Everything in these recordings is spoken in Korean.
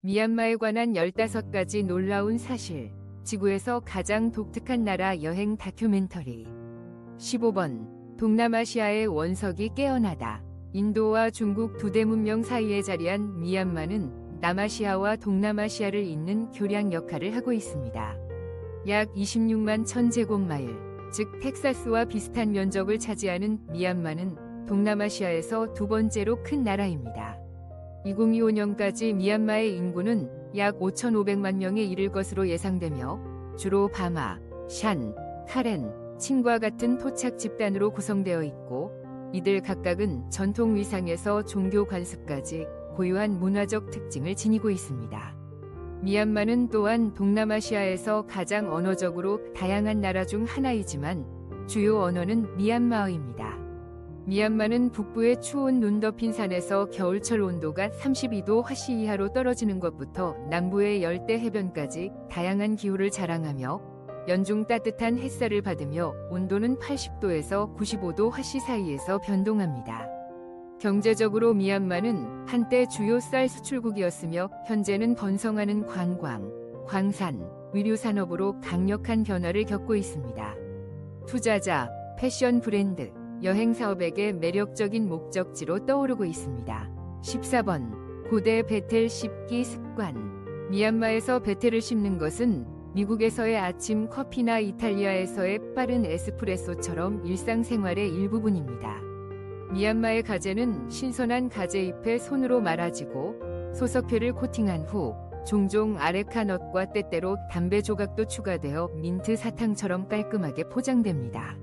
미얀마에 관한 15가지 놀라운 사실. 지구에서 가장 독특한 나라 여행 다큐멘터리. 15번. 동남아시아의 원석이 깨어나다. 인도와 중국 두 대문명 사이에 자리한 미얀마는 남아시아와 동남아시아를 잇는 교량 역할을 하고 있습니다. 약 26만 1000제곱마일, 즉 텍사스와 비슷한 면적을 차지하는 미얀마는 동남아시아에서 두 번째로 큰 나라입니다. 2025년까지 미얀마의 인구는 약 5,500만 명에 이를 것으로 예상되며 주로 바마, 샨, 카렌, 칭과 같은 토착 집단으로 구성되어 있고 이들 각각은 전통 위상에서 종교 관습까지 고유한 문화적 특징을 지니고 있습니다. 미얀마는 또한 동남아시아에서 가장 언어적으로 다양한 나라 중 하나이지만 주요 언어는 미얀마어입니다. 미얀마는 북부의 추운 눈 덮인 산에서 겨울철 온도가 32도 화씨 이하로 떨어지는 것부터 남부의 열대 해변까지 다양한 기후를 자랑하며 연중 따뜻한 햇살을 받으며 온도는 80도에서 95도 화씨 사이에서 변동합니다. 경제적으로 미얀마는 한때 주요 쌀 수출국이었으며 현재는 번성하는 관광, 광산, 의류 산업으로 강력한 변화를 겪고 있습니다. 투자자, 패션 브랜드, 여행 사업에게 매력적인 목적지로 떠오르고 있습니다. 14번. 고대 베텔 씹기 습관. 미얀마에서 베텔을 씹는 것은 미국에서의 아침 커피나 이탈리아에서의 빠른 에스프레소처럼 일상생활의 일부분입니다. 미얀마의 가재는 신선한 가재잎에 손으로 말아지고 소석회를 코팅한 후 종종 아레카넛과 때때로 담배 조각도 추가되어 민트 사탕처럼 깔끔하게 포장됩니다.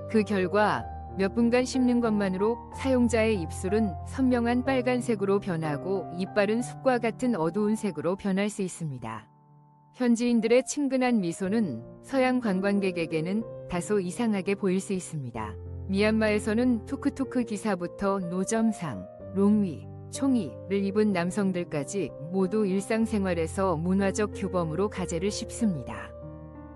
그 결과 몇 분간 씹는 것만으로 사용자의 입술은 선명한 빨간색으로 변하고 이빨은 숲과 같은 어두운 색으로 변할 수 있습니다. 현지인들의 친근한 미소는 서양 관광객에게는 다소 이상하게 보일 수 있습니다. 미얀마에서는 투크투크 기사부터 노점상, 롱위, 총이를 입은 남성들까지 모두 일상생활에서 문화적 규범으로 가재를 씹습니다.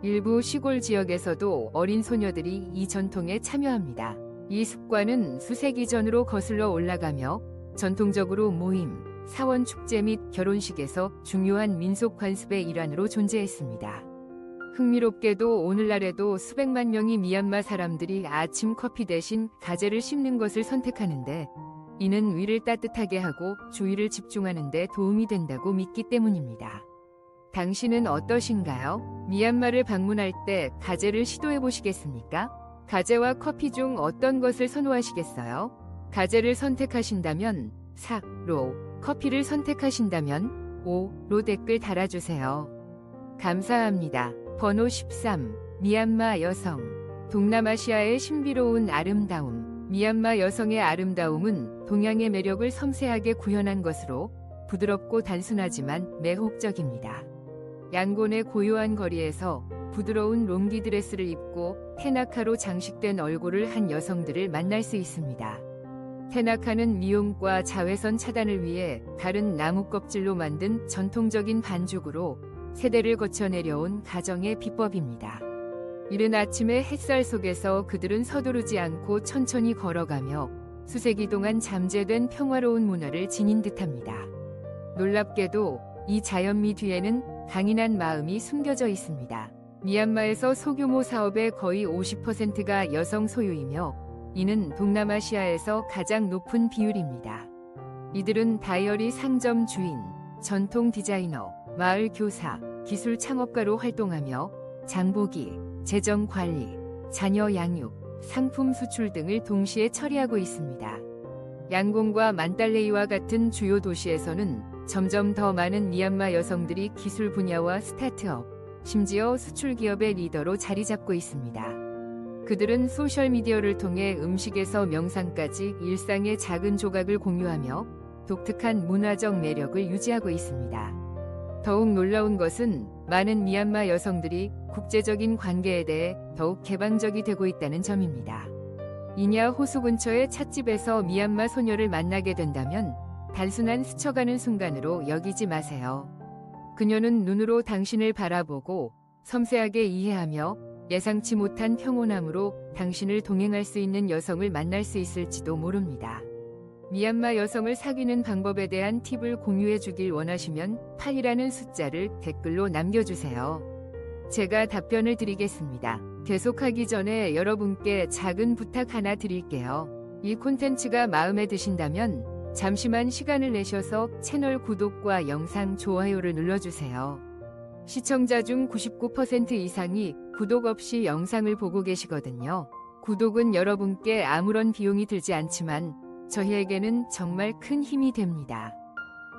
일부 시골 지역에서도 어린 소녀들이 이 전통에 참여합니다. 이 습관은 수세기 전으로 거슬러 올라가며 전통적으로 모임, 사원 축제 및 결혼식에서 중요한 민속 관습의 일환으로 존재했습니다. 흥미롭게도 오늘날에도 수백만 명의 미얀마 사람들이 아침 커피 대신 가재를 씹는 것을 선택하는데 이는 위를 따뜻하게 하고 주의를 집중하는 데 도움이 된다고 믿기 때문입니다. 당신은 어떠신가요? 미얀마를 방문할 때 가재를 시도해 보시겠습니까? 가재와 커피 중 어떤 것을 선호하시겠어요? 가재를 선택하신다면 4로, 커피를 선택하신다면 5로 댓글 달아주세요. 감사합니다. 번호 13. 미얀마 여성. 동남아시아의 신비로운 아름다움. 미얀마 여성의 아름다움은 동양의 매력을 섬세하게 구현한 것으로 부드럽고 단순하지만 매혹적입니다. 양곤의 고요한 거리에서 부드러운 롱기 드레스를 입고 테나카로 장식된 얼굴을 한 여성들을 만날 수 있습니다. 테나카는 미용과 자외선 차단을 위해 다른 나무 껍질로 만든 전통적인 반죽으로 세대를 거쳐 내려온 가정의 비법입니다. 이른 아침의 햇살 속에서 그들은 서두르지 않고 천천히 걸어가며 수세기 동안 잠재된 평화로운 문화를 지닌 듯합니다. 놀랍게도 이 자연미 뒤에는 강인한 마음이 숨겨져 있습니다. 미얀마에서 소규모 사업의 거의 50%가 여성 소유이며 이는 동남아시아에서 가장 높은 비율입니다. 이들은 다이어리 상점 주인, 전통 디자이너, 마을 교사, 기술 창업가로 활동하며 장보기, 재정 관리, 자녀 양육, 상품 수출 등을 동시에 처리하고 있습니다. 양곤과 만달레이와 같은 주요 도시에서는 점점 더 많은 미얀마 여성들이 기술 분야와 스타트업, 심지어 수출 기업의 리더로 자리 잡고 있습니다. 그들은 소셜미디어를 통해 음식에서 명상까지 일상의 작은 조각을 공유하며 독특한 문화적 매력을 유지하고 있습니다. 더욱 놀라운 것은 많은 미얀마 여성들이 국제적인 관계에 대해 더욱 개방적이 되고 있다는 점입니다. 이냐 호수 근처의 찻집에서 미얀마 소녀를 만나게 된다면 단순한 스쳐가는 순간으로 여기지 마세요. 그녀는 눈으로 당신을 바라보고 섬세하게 이해하며 예상치 못한 평온함으로 당신을 동행할 수 있는 여성을 만날 수 있을지도 모릅니다. 미얀마 여성을 사귀는 방법에 대한 팁을 공유해 주길 원하시면 8이라는 숫자를 댓글로 남겨주세요. 제가 답변을 드리겠습니다. 계속하기 전에 여러분께 작은 부탁 하나 드릴게요. 이 콘텐츠가 마음에 드신다면 잠시만 시간을 내셔서 채널 구독과 영상 좋아요를 눌러주세요. 시청자 중 99% 이상이 구독 없이 영상을 보고 계시거든요. 구독은 여러분께 아무런 비용이 들지 않지만 저희에게는 정말 큰 힘이 됩니다.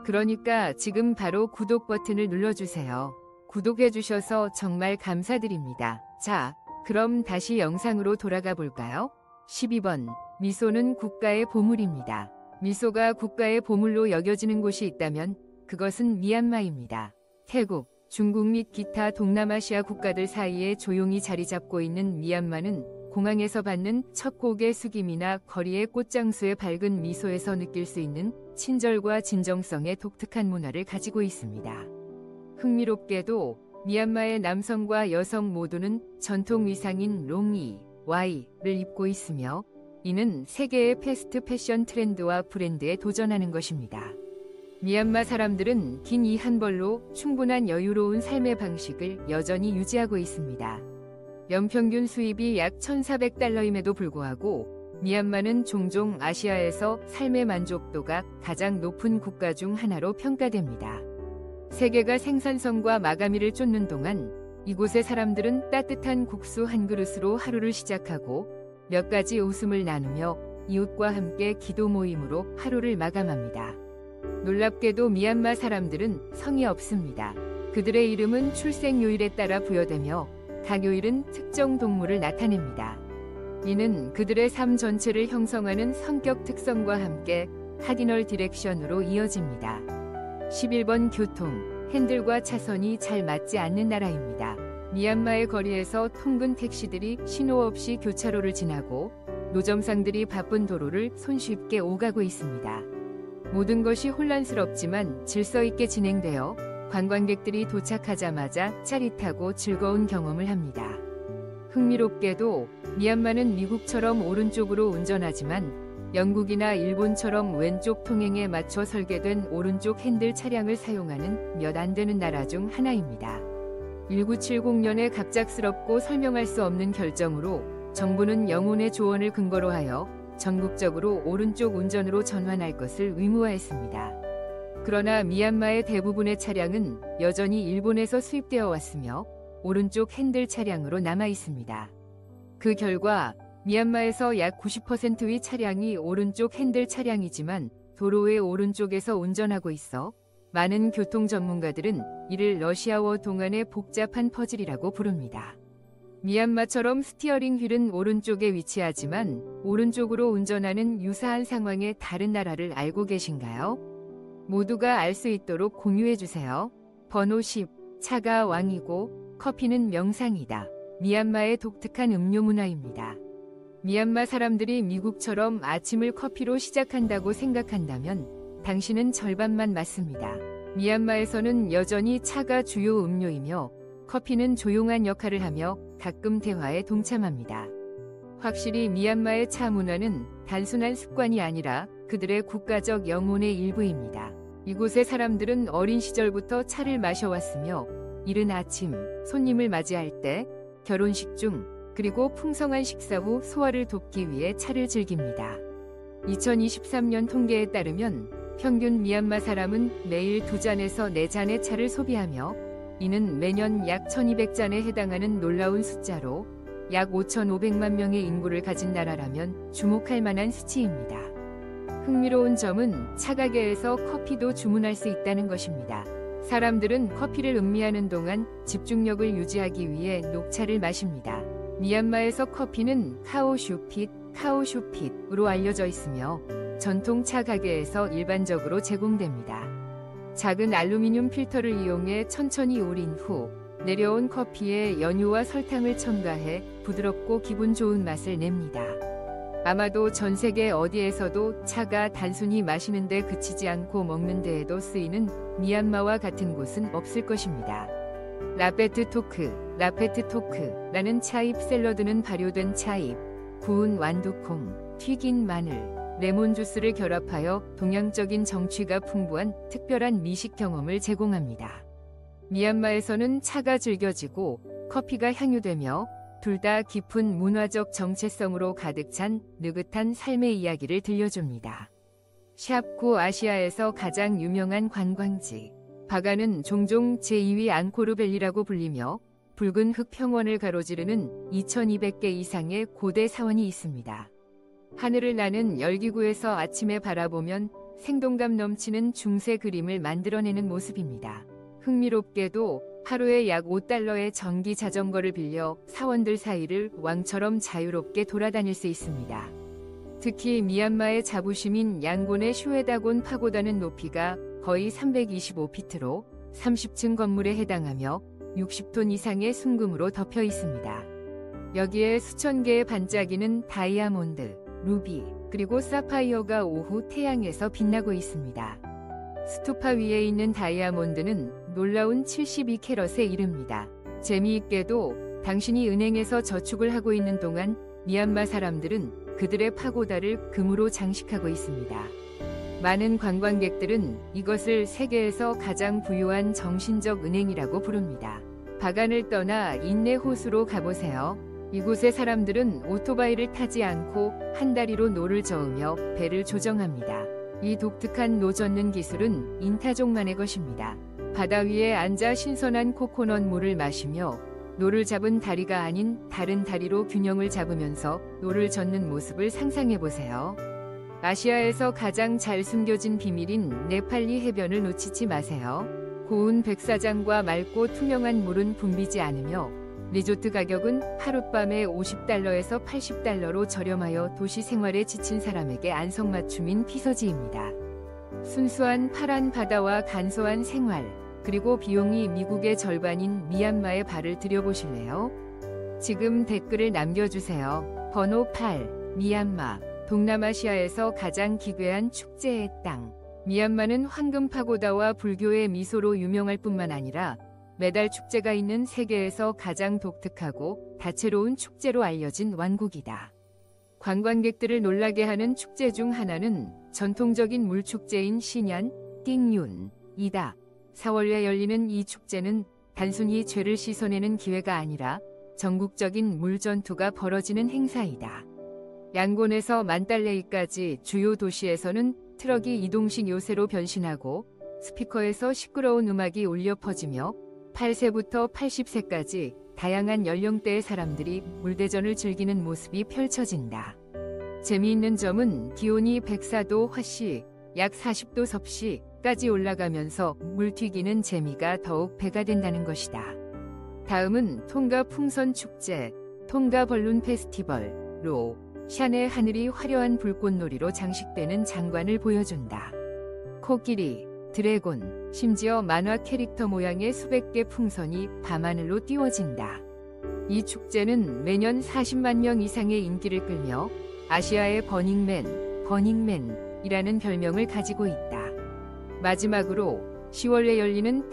그러니까 지금 바로 구독 버튼을 눌러주세요. 구독해주셔서 정말 감사드립니다. 자, 그럼 다시 영상으로 돌아가 볼까요? 12번. 미소는 국가의 보물입니다. 미소가 국가의 보물로 여겨지는 곳이 있다면 그것은 미얀마입니다. 태국, 중국 및 기타 동남아시아 국가들 사이에 조용히 자리 잡고 있는 미얀마는 공항에서 받는 첫 고개 숙임이나 거리의 꽃장수의 밝은 미소에서 느낄 수 있는 친절과 진정성의 독특한 문화를 가지고 있습니다. 흥미롭게도 미얀마의 남성과 여성 모두는 전통 의상인 롱이, 와이를 입고 있으며 이는 세계의 패스트 패션 트렌드와 브랜드에 도전하는 것입니다. 미얀마 사람들은 긴 이 한 벌로 충분한 여유로운 삶의 방식을 여전히 유지하고 있습니다. 연평균 수입이 약 1,400달러임에도 불구하고 미얀마는 종종 아시아에서 삶의 만족도가 가장 높은 국가 중 하나로 평가됩니다. 세계가 생산성과 마가미를 쫓는 동안 이곳의 사람들은 따뜻한 국수 한 그릇으로 하루를 시작하고 몇 가지 웃음을 나누며 이웃과 함께 기도 모임으로 하루를 마감합니다. 놀랍게도 미얀마 사람들은 성이 없습니다. 그들의 이름은 출생요일에 따라 부여되며 각 요일은 특정 동물을 나타냅니다. 이는 그들의 삶 전체를 형성하는 성격 특성과 함께 카디널 디렉션으로 이어집니다. 11번. 교통. 핸들과 차선이 잘 맞지 않는 나라입니다. 미얀마의 거리에서 통근 택시들이 신호 없이 교차로를 지나고 노점상들이 바쁜 도로를 손쉽게 오가고 있습니다. 모든 것이 혼란스럽지만 질서 있게 진행되어 관광객들이 도착하자마자 짜릿하고 즐거운 경험을 합니다. 흥미롭게도 미얀마는 미국처럼 오른쪽으로 운전하지만 영국이나 일본처럼 왼쪽 통행에 맞춰 설계된 오른쪽 핸들 차량을 사용하는 몇 안 되는 나라 중 하나입니다. 1970년에 갑작스럽고 설명할 수 없는 결정으로 정부는 영혼의 조언을 근거로 하여 전국적으로 오른쪽 운전으로 전환할 것을 의무화했습니다. 그러나 미얀마의 대부분의 차량은 여전히 일본에서 수입되어 왔으며 오른쪽 핸들 차량으로 남아 있습니다. 그 결과 미얀마에서 약 90%의 차량이 오른쪽 핸들 차량이지만 도로의 오른쪽에서 운전하고 있어 많은 교통 전문가들은 이를 러시아워 동안의 복잡한 퍼즐이라고 부릅니다. 미얀마처럼 스티어링 휠은 오른쪽에 위치하지만 오른쪽으로 운전하는 유사한 상황의 다른 나라를 알고 계신가요? 모두가 알 수 있도록 공유해주세요. 번호 10. 차가 왕이고 커피는 명상이다. 미얀마의 독특한 음료 문화입니다. 미얀마 사람들이 미국처럼 아침을 커피로 시작한다고 생각한다면 당신은 절반만 맞습니다. 미얀마에서는 여전히 차가 주요 음료이며 커피는 조용한 역할을 하며 가끔 대화에 동참합니다. 확실히 미얀마의 차 문화는 단순한 습관이 아니라 그들의 국가적 영혼의 일부입니다. 이곳의 사람들은 어린 시절부터 차를 마셔왔으며 이른 아침, 손님을 맞이할 때, 결혼식 중, 그리고 풍성한 식사 후 소화를 돕기 위해 차를 즐깁니다. 2023년 통계에 따르면 평균 미얀마 사람은 매일 2잔에서 4잔의 차를 소비하며 이는 매년 약 1200잔에 해당하는 놀라운 숫자로 약 5,500만 명의 인구를 가진 나라라면 주목할 만한 수치입니다. 흥미로운 점은 차 가게에서 커피도 주문할 수 있다는 것입니다. 사람들은 커피를 음미하는 동안 집중력을 유지하기 위해 녹차를 마십니다. 미얀마에서 커피는 카오슈핏으로 알려져 있으며 전통 차 가게에서 일반적으로 제공됩니다. 작은 알루미늄 필터를 이용해 천천히 우린 후 내려온 커피에 연유와 설탕을 첨가해 부드럽고 기분 좋은 맛을 냅니다. 아마도 전 세계 어디에서도 차가 단순히 마시는 데 그치지 않고 먹는 데에도 쓰이는 미얀마와 같은 곳은 없을 것입니다. 라페트토크라는 차잎 샐러드는 발효된 차잎, 구운 완두콩, 튀긴 마늘, 레몬 주스를 결합하여 동양적인 정취가 풍부한 특별한 미식 경험을 제공합니다. 미얀마에서는 차가 즐겨지고 커피가 향유되며 둘 다 깊은 문화적 정체성으로 가득 찬 느긋한 삶의 이야기를 들려줍니다. 샵9 아시아에서 가장 유명한 관광지. 바가는 종종 제2위 앙코르밸리라고 불리며 붉은 흙 평원을 가로지르는 2200개 이상의 고대 사원이 있습니다. 하늘을 나는 열기구에서 아침에 바라보면 생동감 넘치는 중세 그림을 만들어내는 모습입니다. 흥미롭게도 하루에 약 $5의 전기 자전거를 빌려 사원들 사이를 왕처럼 자유롭게 돌아다닐 수 있습니다. 특히 미얀마의 자부심인 양곤의 슈에다곤 파고다는 높이가 거의 325피트로 30층 건물에 해당하며 60톤 이상의 순금으로 덮여 있습니다. 여기에 수천 개의 반짝이는 다이아몬드, 루비, 그리고 사파이어가 오후 태양에서 빛나고 있습니다. 스투파 위에 있는 다이아몬드는 놀라운 72캐럿에 이릅니다. 재미있게도 당신이 은행에서 저축을 하고 있는 동안 미얀마 사람들은 그들의 파고다를 금으로 장식하고 있습니다. 많은 관광객들은 이것을 세계에서 가장 부유한 정신적 은행이라고 부릅니다. 바간을 떠나 인내 호수로 가보세요. 이곳의 사람들은 오토바이를 타지 않고 한 다리로 노를 저으며 배를 조정합니다. 이 독특한 노 젓는 기술은 인타족만의 것입니다. 바다 위에 앉아 신선한 코코넛 물을 마시며 노를 잡은 다리가 아닌 다른 다리로 균형을 잡으면서 노를 젓는 모습을 상상해보세요. 아시아에서 가장 잘 숨겨진 비밀인 네팔리 해변을 놓치지 마세요. 고운 백사장과 맑고 투명한 물은 붐비지 않으며 리조트 가격은 하룻밤에 $50에서 $80로 저렴하여 도시 생활에 지친 사람에게 안성맞춤인 피서지입니다. 순수한 파란 바다와 간소한 생활, 그리고 비용이 미국의 절반인 미얀마에 발을 들여보실래요? 지금 댓글을 남겨주세요. 번호 8. 미얀마. 동남아시아에서 가장 기괴한 축제의 땅. 미얀마는 황금 파고다와 불교의 미소로 유명할 뿐만 아니라 매달 축제가 있는 세계에서 가장 독특하고 다채로운 축제로 알려진 왕국이다. 관광객들을 놀라게 하는 축제 중 하나는 전통적인 물축제인 시냔, 띵윤이다. 4월에 열리는 이 축제는 단순히 죄를 씻어내는 기회가 아니라 전국적인 물전투가 벌어지는 행사이다. 양곤에서 만달레이까지 주요 도시에서는 트럭이 이동식 요새로 변신하고 스피커에서 시끄러운 음악이 울려 퍼지며 8세부터 80세까지 다양한 연령대의 사람들이 물대전을 즐기는 모습이 펼쳐진다. 재미있는 점은 기온이 104도 화씨, 약 40도 섭씨까지 올라가면서 물 튀기는 재미가 더욱 배가 된다는 것이다. 다음은 통가 풍선 축제, 통가 벌룬 페스티벌로 샨의 하늘이 화려한 불꽃놀이로 장식되는 장관을 보여준다. 코끼리, 드래곤, 심지어 만화 캐릭터 모양의 수백 개 풍선이 밤하늘로 띄워진다. 이 축제는 매년 40만 명 이상의 인기를 끌며 아시아의 버닝맨이라는 별명을 가지고 있다. 마지막으로 10월에 열리는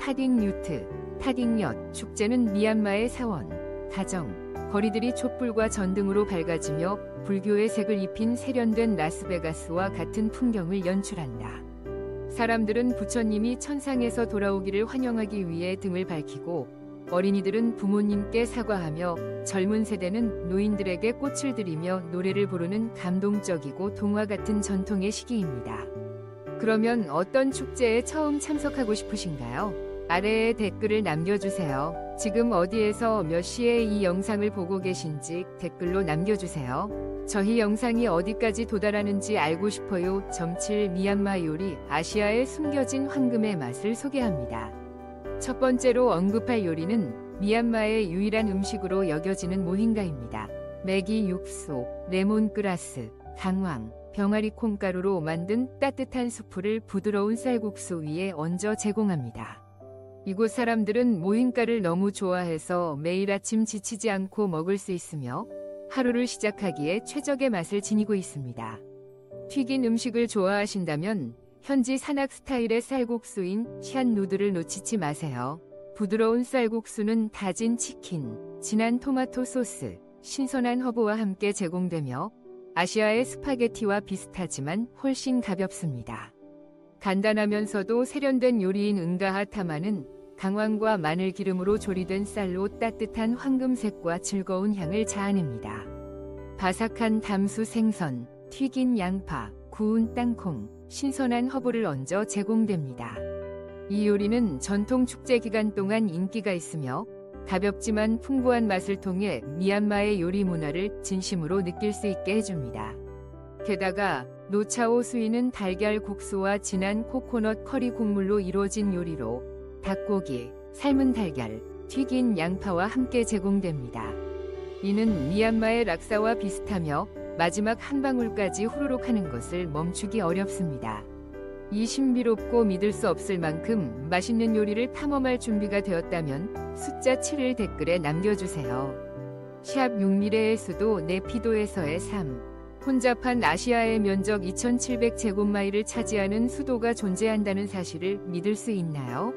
타딩엿 축제는 미얀마의 사원, 가정, 거리들이 촛불과 전등으로 밝아지며 불교의 색을 입힌 세련된 라스베가스와 같은 풍경을 연출한다. 사람들은 부처님이 천상에서 돌아오기를 환영하기 위해 등을 밝히고 어린이들은 부모님께 사과하며 젊은 세대는 노인들에게 꽃을 드리며 노래를 부르는 감동적이고 동화 같은 전통의 시기입니다. 그러면 어떤 축제에 처음 참석하고 싶으신가요? 아래에 댓글을 남겨주세요. 지금 어디에서 몇 시에 이 영상을 보고 계신지 댓글로 남겨주세요. 저희 영상이 어디까지 도달하는지 알고 싶어요. 7 미얀마 요리 아시아의 숨겨진 황금의 맛을 소개합니다. 첫 번째로 언급할 요리는 미얀마의 유일한 음식으로 여겨지는 모힌가입니다. 메기 육수, 레몬그라스, 강황, 병아리 콩가루로 만든 따뜻한 수프를 부드러운 쌀국수 위에 얹어 제공합니다. 이곳 사람들은 모힌가를 너무 좋아해서 매일 아침 지치지 않고 먹을 수 있으며 하루를 시작하기에 최적의 맛을 지니고 있습니다. 튀긴 음식을 좋아하신다면 현지 산악 스타일의 쌀국수인 샨 누들을 놓치지 마세요. 부드러운 쌀국수는 다진 치킨, 진한 토마토 소스, 신선한 허브와 함께 제공되며 아시아의 스파게티와 비슷하지만 훨씬 가볍습니다. 간단하면서도 세련된 요리인 은가하 타마는 강황과 마늘 기름으로 조리된 쌀로 따뜻한 황금색과 즐거운 향을 자아냅니다. 바삭한 담수 생선, 튀긴 양파, 구운 땅콩, 신선한 허브를 얹어 제공됩니다. 이 요리는 전통 축제 기간 동안 인기가 있으며 가볍지만 풍부한 맛을 통해 미얀마의 요리 문화를 진심으로 느낄 수 있게 해줍니다. 게다가 노차오 수이는 달걀 국수와 진한 코코넛 커리 국물로 이루어진 요리로 닭고기, 삶은 달걀, 튀긴 양파와 함께 제공됩니다. 이는 미얀마의 락사와 비슷하며 마지막 한 방울까지 후루룩 하는 것을 멈추기 어렵습니다. 이 신비롭고 믿을 수 없을 만큼 맛있는 요리를 탐험할 준비가 되었다면 숫자 7을 댓글에 남겨주세요. 샵 6미래의 수도 네피도에서의 삶. 혼잡한 아시아의 면적 2700제곱마일을 차지하는 수도가 존재한다는 사실을 믿을 수 있나요?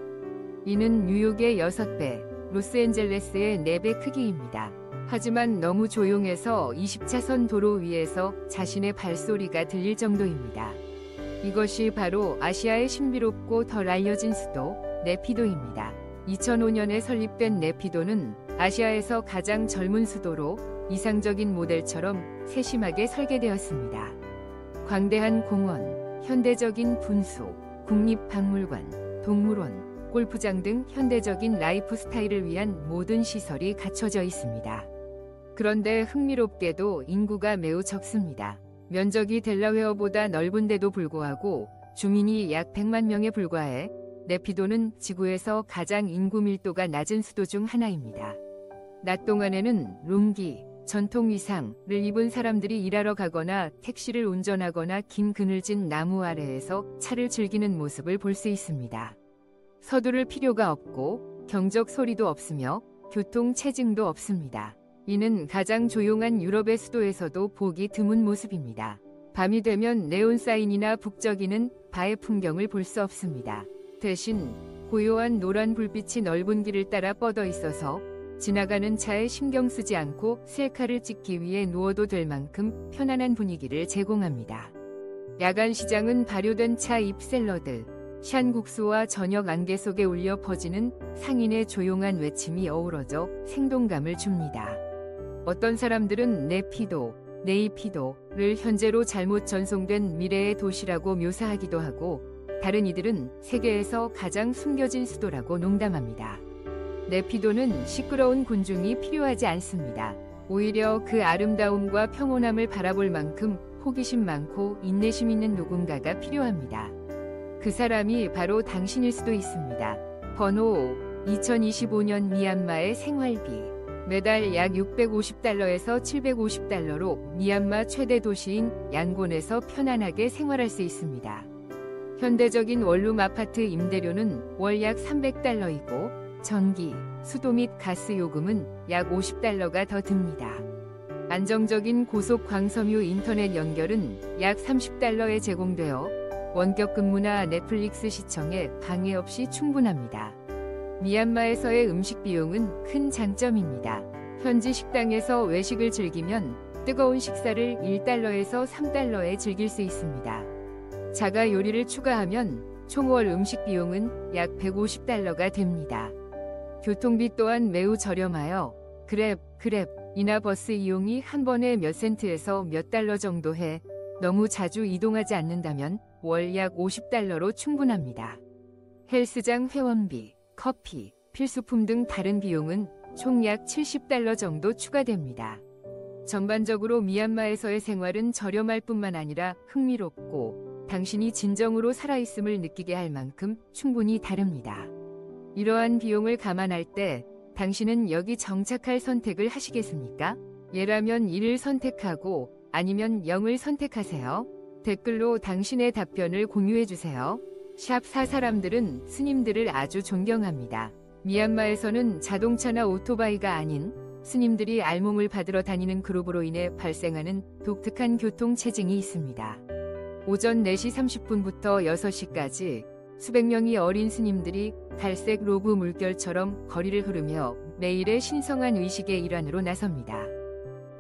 이는 뉴욕의 6배, 로스앤젤레스의 4배 크기입니다. 하지만 너무 조용해서 20차선 도로 위에서 자신의 발소리가 들릴 정도입니다. 이것이 바로 아시아의 신비롭고 덜 알려진 수도 네피도입니다. 2005년에 설립된 네피도는 아시아에서 가장 젊은 수도로 이상적인 모델처럼 세심하게 설계되었습니다. 광대한 공원, 현대적인 분수, 국립박물관, 동물원, 골프장 등 현대적인 라이프 스타일을 위한 모든 시설이 갖춰져 있습니다. 그런데 흥미롭게도 인구가 매우 적습니다. 면적이 델라웨어보다 넓은데도 불구하고 주민이 약 100만 명에 불과해 네피도는 지구에서 가장 인구 밀도가 낮은 수도 중 하나입니다. 낮 동안에는 룽기, 전통 의상을 입은 사람들이 일하러 가거나 택시를 운전하거나 긴 그늘진 나무 아래에서 차를 즐기는 모습을 볼 수 있습니다. 서두를 필요가 없고 경적 소리도 없으며 교통 체증도 없습니다. 이는 가장 조용한 유럽의 수도에서도 보기 드문 모습입니다. 밤이 되면 네온 사인이나 북적이는 바의 풍경을 볼 수 없습니다. 대신 고요한 노란 불빛이 넓은 길을 따라 뻗어 있어서 지나가는 차에 신경 쓰지 않고 셀카를 찍기 위해 누워도 될 만큼 편안한 분위기를 제공합니다. 야간 시장은 발효된 차 잎 샐러드, 샨국수와 저녁 안개 속에 울려 퍼지는 상인의 조용한 외침이 어우러져 생동감을 줍니다. 어떤 사람들은 네피도, 네이피도를 현재로 잘못 전송된 미래의 도시라고 묘사하기도 하고 다른 이들은 세계에서 가장 숨겨진 수도라고 농담합니다. 네피도는 시끄러운 군중이 필요하지 않습니다. 오히려 그 아름다움과 평온함을 바라볼 만큼 호기심 많고 인내심 있는 누군가가 필요합니다. 그 사람이 바로 당신일 수도 있습니다. 번호 2025년 미얀마의 생활비. 매달 약 650달러에서 750달러로 미얀마 최대 도시인 양곤에서 편안하게 생활할 수 있습니다. 현대적인 원룸 아파트 임대료는 월 약 300달러이고 전기, 수도 및 가스 요금은 약 50달러가 더 듭니다. 안정적인 고속 광섬유 인터넷 연결은 약 30달러에 제공되어 원격 근무나 넷플릭스 시청에 방해 없이 충분합니다. 미얀마에서의 음식 비용은 큰 장점입니다. 현지 식당에서 외식을 즐기면 뜨거운 식사를 1달러에서 3달러에 즐길 수 있습니다. 자가 요리를 추가하면 총월 음식 비용은 약 150달러가 됩니다. 교통비 또한 매우 저렴하여 그랩이나 버스 이용이 한 번에 몇 센트에서 몇 달러 정도 해 너무 자주 이동하지 않는다면 월 약 50달러로 충분합니다. 헬스장 회원비, 커피, 필수품 등 다른 비용은 총 약 70달러 정도 추가됩니다. 전반적으로 미얀마에서의 생활은 저렴할 뿐만 아니라 흥미롭고 당신이 진정으로 살아있음을 느끼게 할 만큼 충분히 다릅니다. 이러한 비용을 감안할 때 당신은 여기 정착할 선택을 하시겠습니까? 예라면 1을 선택하고 아니면 0을 선택하세요. 댓글로 당신의 답변을 공유해주세요. 샵 4 사람들은 스님들을 아주 존경합니다. 미얀마에서는 자동차나 오토바이가 아닌 스님들이 알몸을 받으러 다니는 그룹으로 인해 발생하는 독특한 교통체증이 있습니다. 오전 4시 30분부터 6시까지 수백 명의 어린 스님들이 갈색 로브 물결처럼 거리를 흐르며 매일의 신성한 의식의 일환으로 나섭니다.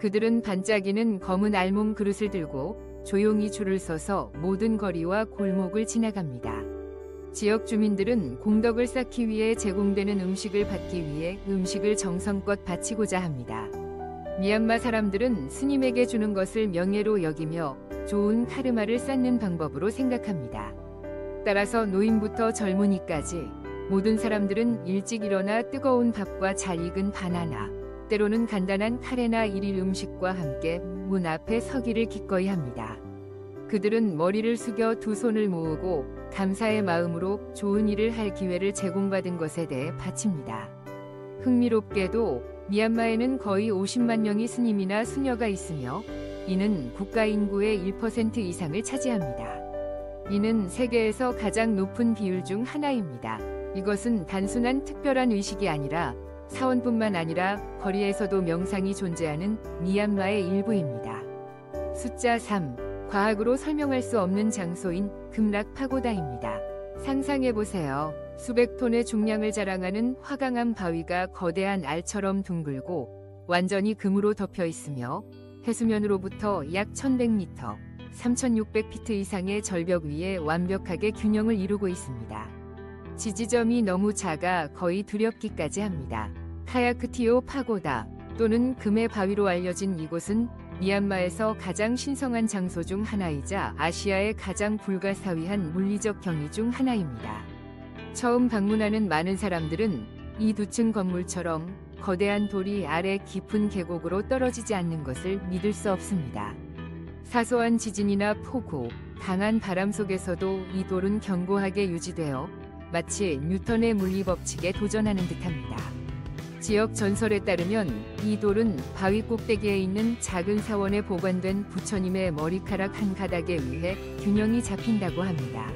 그들은 반짝이는 검은 알몸 그릇을 들고 조용히 줄을 서서 모든 거리와 골목을 지나갑니다. 지역 주민들은 공덕을 쌓기 위해 제공되는 음식을 받기 위해 음식을 정성껏 바치고자 합니다. 미얀마 사람들은 스님에게 주는 것을 명예로 여기며 좋은 카르마를 쌓는 방법으로 생각합니다. 따라서 노인부터 젊은이까지 모든 사람들은 일찍 일어나 뜨거운 밥과 잘 익은 바나나, 때로는 간단한 카레나 일일 음식과 함께 문 앞에 서기를 기꺼이 합니다. 그들은 머리를 숙여 두 손을 모으고 감사의 마음으로 좋은 일을 할 기회를 제공받은 것에 대해 바칩니다. 흥미롭게도 미얀마에는 거의 50만 명의 스님이나 수녀가 있으며 이는 국가 인구의 1% 이상을 차지합니다. 이는 세계에서 가장 높은 비율 중 하나입니다. 이것은 단순한 특별한 의식이 아니라 사원뿐만 아니라 거리에서도 명상이 존재하는 미얀마의 일부입니다. 숫자 3. 과학으로 설명할 수 없는 장소인 극락 파고다입니다. 상상해보세요. 수백 톤의 중량을 자랑하는 화강암 바위가 거대한 알처럼 둥글고 완전히 금으로 덮여 있으며 해수면으로부터 약 1100m, 3600피트 이상의 절벽 위에 완벽하게 균형을 이루고 있습니다. 지지점이 너무 작아 거의 두렵기까지 합니다. 카야크티오 파고다 또는 금의 바위로 알려진 이곳은 미얀마에서 가장 신성한 장소 중 하나이자 아시아의 가장 불가사의한 물리적 경이 중 하나입니다. 처음 방문하는 많은 사람들은 이 두 층 건물처럼 거대한 돌이 아래 깊은 계곡으로 떨어지지 않는 것을 믿을 수 없습니다. 사소한 지진이나 폭우, 강한 바람 속에서도 이 돌은 견고하게 유지되어 마치 뉴턴의 물리법칙에 도전하는 듯합니다. 지역 전설에 따르면 이 돌은 바위 꼭대기에 있는 작은 사원에 보관된 부처님의 머리카락 한 가닥에 의해 균형이 잡힌다고 합니다.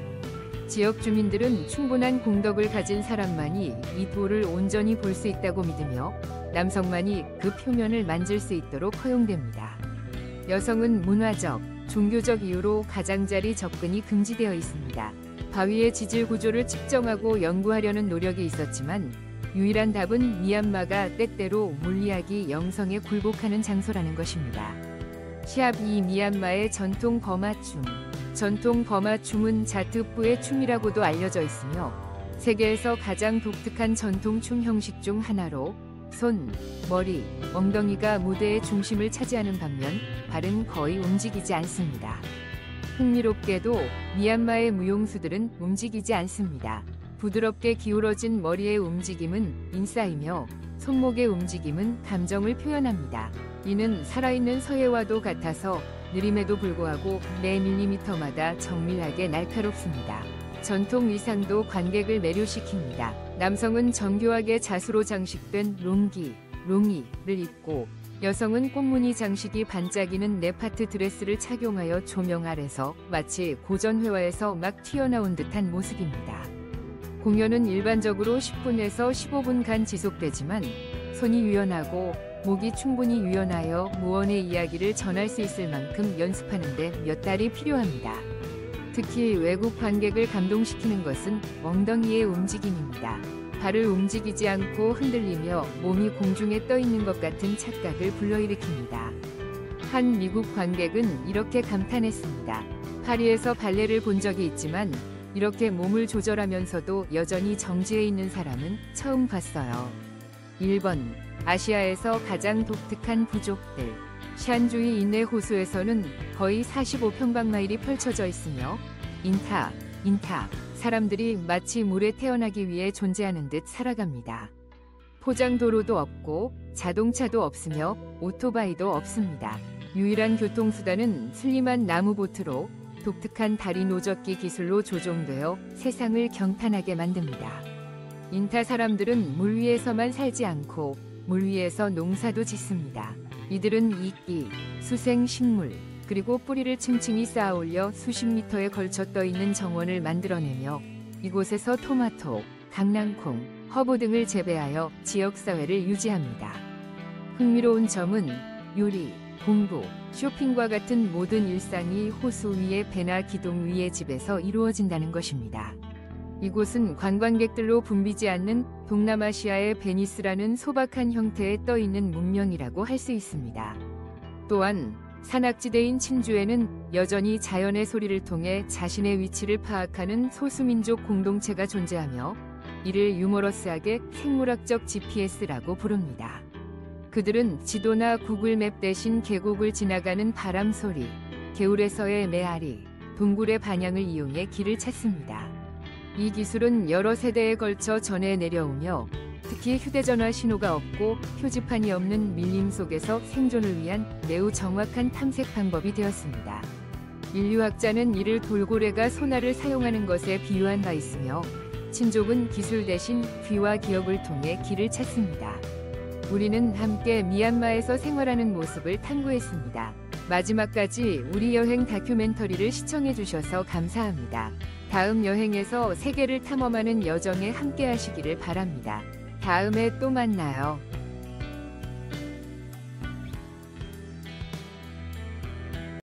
지역 주민들은 충분한 공덕을 가진 사람만이 이 돌을 온전히 볼 수 있다고 믿으며 남성만이 그 표면을 만질 수 있도록 허용됩니다. 여성은 문화적, 종교적 이유로 가장자리 접근이 금지되어 있습니다. 바위의 지질 구조를 측정하고 연구하려는 노력이 있었지만 유일한 답은 미얀마가 때때로 물리학이 영성에 굴복하는 장소라는 것입니다. 시합 2. 미얀마의 전통 버마춤. 전통 버마춤은 자트프의 춤이라고도 알려져 있으며 세계에서 가장 독특한 전통춤 형식 중 하나로 손, 머리, 엉덩이가 무대의 중심을 차지하는 반면 발은 거의 움직이지 않습니다. 흥미롭게도 미얀마의 무용수들은 움직이지 않습니다. 부드럽게 기울어진 머리의 움직임은 인싸이며 손목의 움직임은 감정을 표현합니다. 이는 살아있는 서예와도 같아서 느림에도 불구하고 매 밀리미터마다 정밀하게 날카롭습니다. 전통 의상도 관객을 매료시킵니다. 남성은 정교하게 자수로 장식된 롱이를 입고 여성은 꽃무늬 장식이 반짝이는 네파트 드레스를 착용하여 조명 아래서 마치 고전 회화에서 막 튀어나온 듯한 모습입니다. 공연은 일반적으로 10분에서 15분간 지속되지만 손이 유연하고 목이 충분히 유연하여 무언의 이야기를 전할 수 있을 만큼 연습하는데 몇 달이 필요합니다. 특히 외국 관객을 감동시키는 것은 엉덩이의 움직임입니다. 발을 움직이지 않고 흔들리며 몸이 공중에 떠 있는 것 같은 착각을 불러일으킵니다. 한 미국 관객은 이렇게 감탄했습니다. 파리에서 발레를 본 적이 있지만 이렇게 몸을 조절하면서도 여전히 정지해 있는 사람은 처음 봤어요. 1번. 아시아에서 가장 독특한 부족들. 샨주이 인내 호수에서는 거의 45평방마일이 펼쳐져 있으며 인타, 사람들이 마치 물에 태어나기 위해 존재하는 듯 살아갑니다. 포장도로도 없고 자동차도 없으며 오토바이도 없습니다. 유일한 교통수단은 슬림한 나무보트로 독특한 다리 노젓기 기술로 조종되어 세상을 경탄하게 만듭니다. 인타 사람들은 물 위에서만 살지 않고 물 위에서 농사도 짓습니다. 이들은 이끼, 수생 식물, 그리고 뿌리를 층층이 쌓아 올려 수십 미터에 걸쳐 떠 있는 정원을 만들어내며 이곳에서 토마토, 강낭콩, 허브 등을 재배하여 지역사회를 유지합니다. 흥미로운 점은 요리, 공부, 쇼핑과 같은 모든 일상이 호수 위의 배나 기둥 위의 집에서 이루어진다는 것입니다. 이곳은 관광객들로 붐비지 않는 동남아시아의 베니스라는 소박한 형태에 떠 있는 문명이라고 할 수 있습니다. 또한 산악지대인 친주에는 여전히 자연의 소리를 통해 자신의 위치를 파악하는 소수민족 공동체가 존재하며 이를 유머러스하게 생물학적 GPS라고 부릅니다. 그들은 지도나 구글맵 대신 계곡을 지나가는 바람 소리, 개울에서의 메아리, 동굴의 반향을 이용해 길을 찾습니다. 이 기술은 여러 세대에 걸쳐 전해 내려오며 특히 휴대전화 신호가 없고 표지판이 없는 밀림 속에서 생존을 위한 매우 정확한 탐색 방법이 되었습니다. 인류학자는 이를 돌고래가 소나를 사용하는 것에 비유한 바 있으며 친족은 기술 대신 귀와 기억을 통해 길을 찾습니다. 우리는 함께 미얀마에서 생활하는 모습을 탐구했습니다. 마지막까지 우리 여행 다큐멘터리를 시청해주셔서 감사합니다. 다음 여행에서 세계를 탐험하는 여정에 함께 하시기를 바랍니다. 다음에 또 만나요.